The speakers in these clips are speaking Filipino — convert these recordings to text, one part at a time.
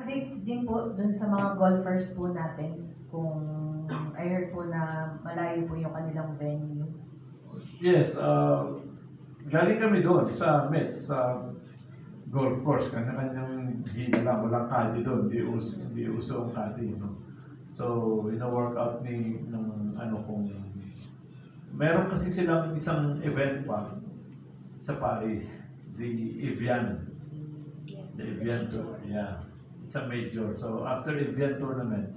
updates din po dun sa mga golfers po natin. Kung I heard po na malayo po yung kanilang venue. Yes, galing kami doon sa Mets, sa golf course. Kanya-kanyang hila lang, walang kadi doon. Hindi uso ang kadi. No? So, ina-workout ng ano kung meron kasi silang isang event pa sa Paris, the Evian. The Evian Tour, yeah. It's a major. So, after Evian tournament,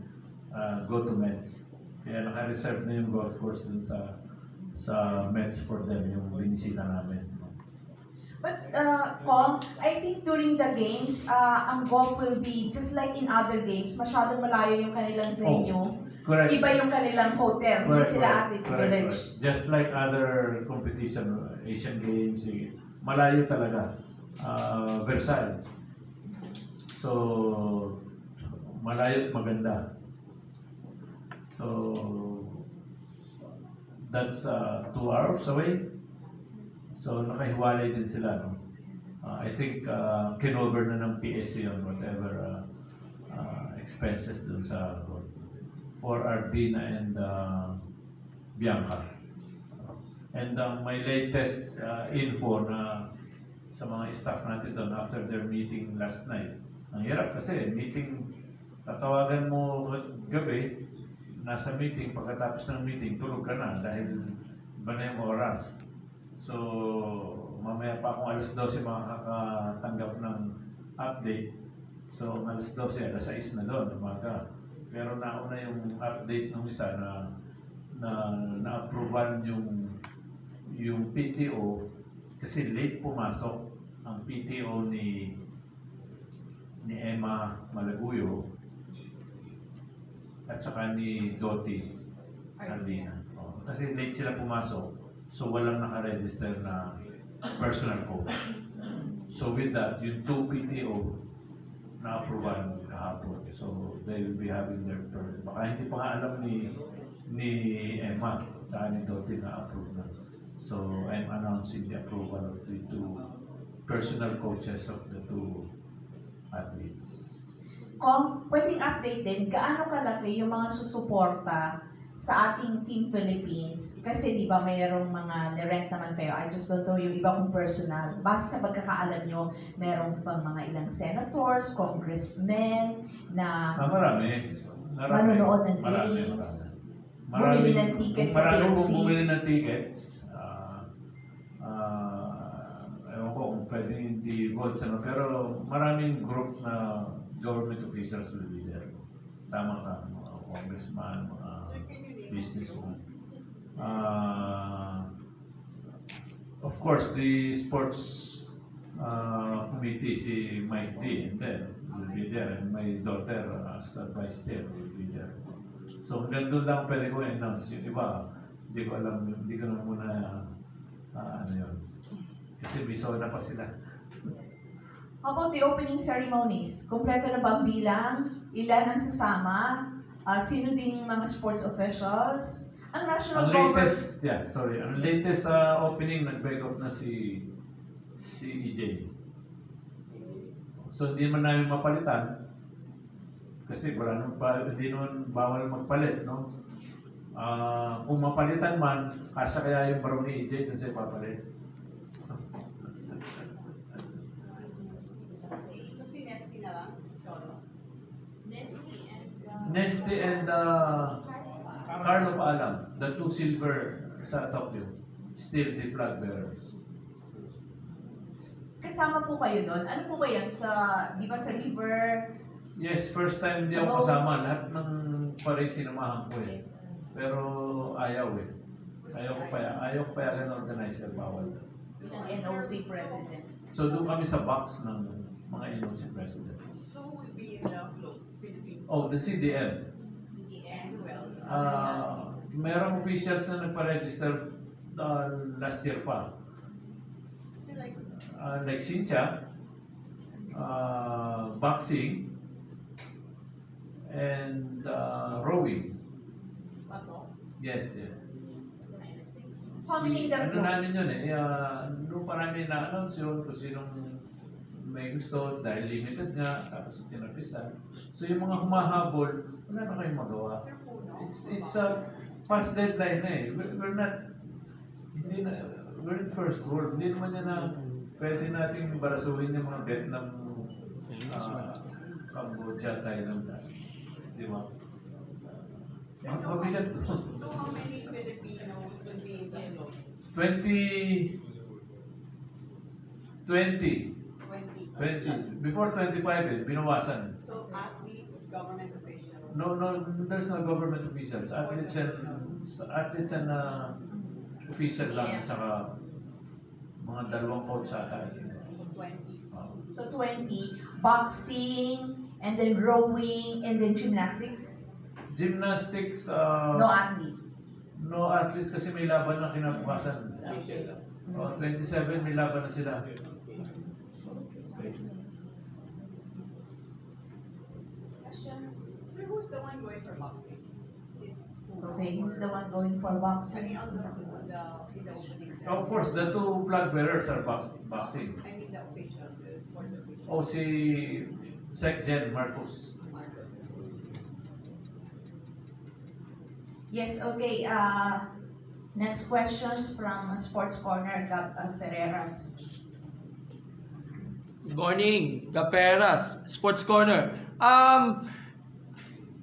go to Mets. Kaya naka-reserve na yung golf course dun sa Mets for them, yung binisita namin. But, Kong, I think during the games, ang golf will be just like in other games, masyadong malayo yung kanilang venue. Correct. Iba yung kanilang hotel, hindi sila Athletes Village. Correct. Just like other competition, Asian Games, malayo talaga. Versailles. So, malayo at maganda. So, that's 2 hours away. So, nakahiwalay din sila. No? I think kinover na ng PSA yun, whatever expenses dun sa for Ardina and Bianca. And my latest info na sa mga staff natin doon after their meeting last night. Ang hirap kasi meeting, tatawagan mo gabi, nasa meeting, pagkatapos ng meeting, tulog ka na dahil iba na yung oras. So, mamaya pa akong alas 12 makakatanggap ng update. So, alas 12, alas 6 na doon, umaga. Pero nauna yung update ng isa na-approval yung PTO kasi late pumasok ang PTO ni Emma Malaguyo at saka ni Doti Ardina. Kasi late sila pumasok, so walang nakaregister na personal coach. So with that, yung 2 PTO na-approval kahapon. So they will be having their turn. Baka hindi pa nga alam ni Emma saan ni Doti na-approve na. So I'm announcing the approval of the 2 personal coaches of the 2 athletes. Kung pwedeng update din, gaano kalaki yung mga susuporta sa ating Team Philippines? Kasi di ba mayroong mga nirent naman kayo, I just don't know yung iba kong personal. Base sa pagkakaalam nyo, merong pang mga ilang senators, congressmen na Marami. manonood ng games, bumili ng tickets sa Marami POC. bumili ng tickets. Ewan ko kung pwede hindi votes, pero maraming group na government officials will be there. Tama ka, mga congressman, mga businessman. Of course, the sports committee, si Mike D, and then will be there, and my daughter as vice chair will be there. So hanggang doon lang pwede ko announce. Yung iba, hindi ko alam, hindi ko na muna ano yun. Kasi biso na pa sila. How about the opening ceremonies? Kompleto na ba ang bilang? Ilan ang sasama? Sino ding mga sports officials? Ang national government... Ang latest opening, nag-break up na si EJ. So hindi man namin mapalitan kasi hindi naman bawal magpalit, no? Kung mapalitan man, kasya kaya yung barong ni EJ dun sa ipapalit. Nesty and Carlo Paalam, the 2 silver sa Tokyo, still the flag bearers. Kasama po kayo doon. Ano po ba yan? Di ba sa river? Yes, first time hindi ako kasama. Lahat ng parade sinamahan ko eh. Pero ayaw eh. Ayaw ko pa yan organizer, bawal. Bilang NOC president. So doon kami sa box ng mga NOC president. So who will be in the float? Philippines? Oh, the CDL. And who else? Merong officials na nagpa-register last year pa. So like, Like Cynthia, boxing, and rowing. Pato? Yes. How many in the Ano float? namin yun eh, noong pa namin na-announce yun kung sinong may gusto dahil limited nga, tapos tinapisan. So yung mga humahabol, wala na kayong magawa. It's a past deadline na eh. We're in first world. Hindi naman yan na pwede nating barasuhin yung mga Vietnam, Cambodia, Thailand. Di ba? Mabigat to. So how many Filipinos will be in the float? 20. 20. 20. Before 25 eh, binawasan. So athletes, government officials. No, there's no government officials. Athletes and official lang, tsaka mga dalawang coach sa atin. So 20. So 20, boxing, and then rowing, and then gymnastics. Gymnastics, No athletes. no athletes kasi may laban na kinabukasan. Official. 27 may laban na sila. Questions? Sir, who's the one going for boxing? Is it Okay, who's the one going for I boxing? mean, in the opening ceremony. Of course, the two flag bearers are boxing. I mean the official, the sports official. O si Sec Gen Marcos. Marcos. Yes, okay. Next questions from Sports Corner, Gab Ferreras. Good morning, Kaperas, Sports Corner.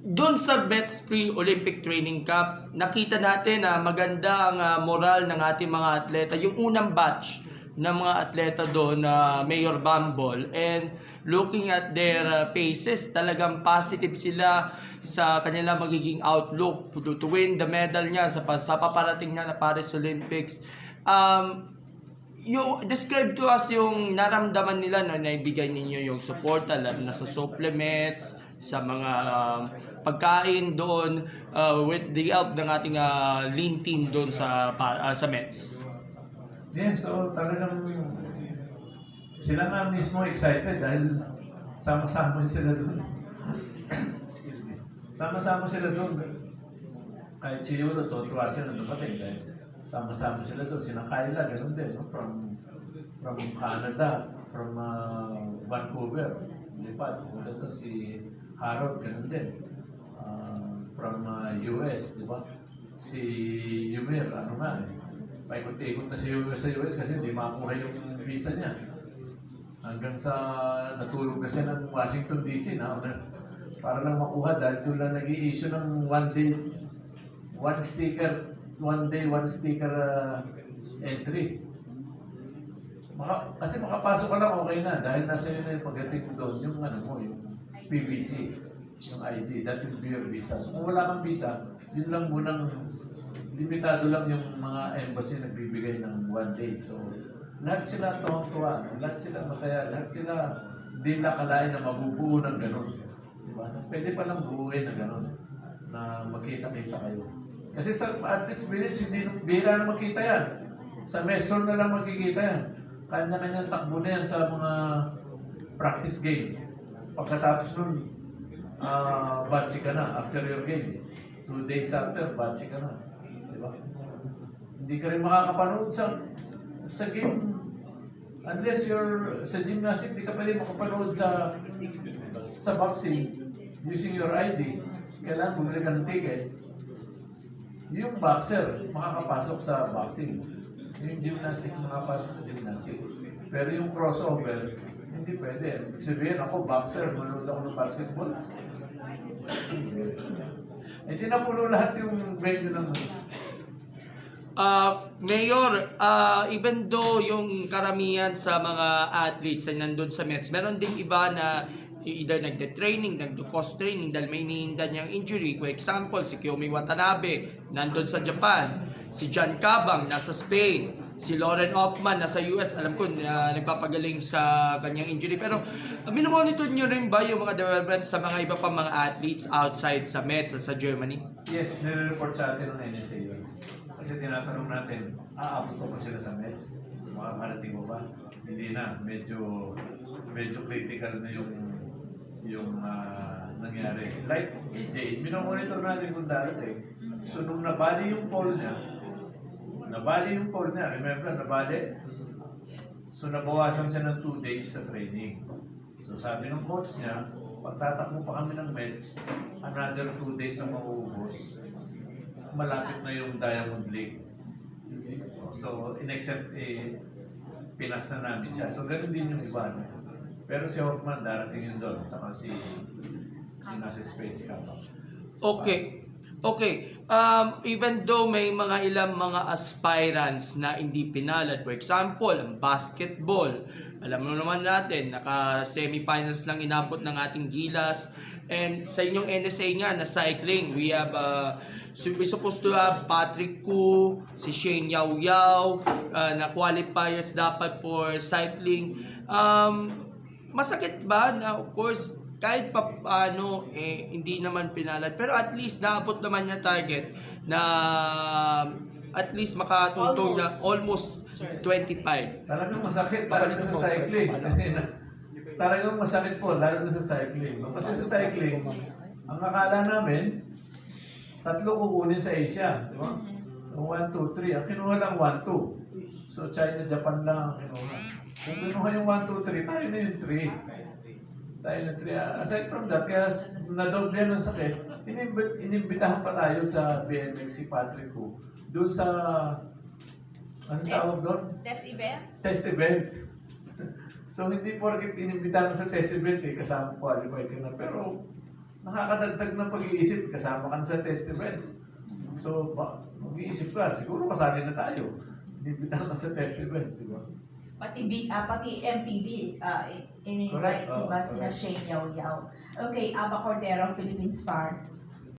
Doon sa Mets Pre-Olympic Training Camp, nakita natin na maganda ang moral ng ating mga atleta. Yung unang batch ng mga atleta doon na Mayor Bambol, and looking at their faces, talagang positive sila sa kanila magiging outlook to win the medal niya sa paparating niya na Paris Olympics. Yung describe to us yung naramdaman nila na naibigay ninyo yung support lalo na sa supplements, sa mga pagkain doon with the help ng ating lean team doon sa Mets. Yes, so talagang sila nga mismo excited dahil sama-sama sila doon. Excuse me. Sama-sama sila doon. Kahit si Euro, tuwa siya na dumating dahil sama-sama sila doon. Sina Kyla, ganun din. No? From Canada, from Vancouver. Lipat. Punta doon si Harold, ganun din. From US, di ba? Si Yumir, ano nga eh. Paikot-ikot na si Yumir sa US kasi hindi makakuha yung visa niya. Hanggang sa natulog na siya ng Washington DC na para lang makuha dahil doon lang nag-i-issue ng one day, one sticker entry. Kasi makapasok ka lang okay na dahil nasa yun na yung pagdating doon, yung ano mo, yung PVC, yung ID, that will be your visa. So kung wala kang visa, yun lang munang, limitado lang yung mga embassy nagbibigay ng one day. So lahat sila tuwang-tuwa, lahat sila masaya, lahat sila hindi nakalain na mabubuo ng gano'n. Diba? Tapos pwede palang buuin na gano'n, na magkita-kita kayo. Kasi sa Athletes Village, hindi bihira na magkita yan. Sa Mesron na lang magkikita yan. Kanya-kanyang takbo na yan sa mga practice game. Pagkatapos nun, batsi ka na after your game. 2 days after, batsi ka na. Diba? Hindi ka rin makakapanood sa game. Unless you're sa gymnastics, hindi ka pwede makapanood sa boxing using your ID. Kailangan bumili ka ng ticket. Yung boxer, makakapasok sa boxing. Yung gymnastics, makakapasok sa gymnastics. Pero yung crossover, hindi pwede. Ibig sabihin, ako boxer, manood ako ng basketball. Hindi na puno lahat yung venue ng Mayor, even though yung karamihan sa mga athletes ay nandun sa Mets, meron ding iba na either nagde-training, nagdo-cost training dahil may iniinda niyang injury. For example, si Kiyomi Watanabe, nandun sa Japan. Si John Cabang, nasa Spain. Si Lauren Hoffman, nasa US. Alam ko, nagpapagaling sa kanyang injury. Pero, minomonitor niyo rin ba yung mga development sa mga iba pang mga athletes outside sa Mets at sa Germany? Yes, nire-report sa atin ng NSA yun. Kasi tinatanong natin, aabot ko pa sila sa Mets? Makakarating mo ba? Hindi na, medyo critical na yung nangyari. Like AJ, minomonitor natin kung darating. So nung nabali yung poll niya, remember, nabali? So nabawasan siya ng 2 days sa training. So sabi ng coach niya, pagtatakbo pa kami ng Mets, another 2 days na mauubos, malapit na yung Diamond League. So in-accept pinas na namin siya. So ganun din yung iba. No? Pero si Hoffman darating yun doon, saka si nasa Space Cup. Okay. Okay. Even though may mga ilang mga aspirants na hindi pinalad, for example, ang basketball, alam mo naman natin, naka-semifinals lang inabot ng ating Gilas. And sa inyong NSA nga na cycling, we have we're supposed to have Patrick Koo, si Shane Yao Yao, na qualifiers dapat for cycling. Masakit ba na of course kahit pa paano hindi naman pinalad, pero at least naabot naman niya target na at least makatuntong na almost 25. Talagang masakit talaga sa cycling. Talagang masakit po, lalo na sa cycling. Kasi sa cycling, ang akala namin, 3 kukunin sa Asia. Di ba? So 1, 2, 3. Ang kinuha lang 1, 2. So China, Japan lang ang kinuha. Kung kinuha yung 1, 2, 3, tayo na yung 3. Tayo na 3. Aside from that, kaya nadoble ng sakit, inimbitahan pa tayo sa BMX si Patrick Koo. Doon sa, anong tawag doon? Test event? Test event. So hindi porket inimbitahan sa test event kasama qualified ka na. Pero nakakadagdag ng pag-iisip, kasama ka na sa test event. So mag-iisip ka, siguro kasali na tayo. Inimbitahan ka sa test event, di ba? Pati MTV, in-invite, Correct. diba, sina Correct. Shane Yao Yao. Okay, Aba Cordero, Philippine Star.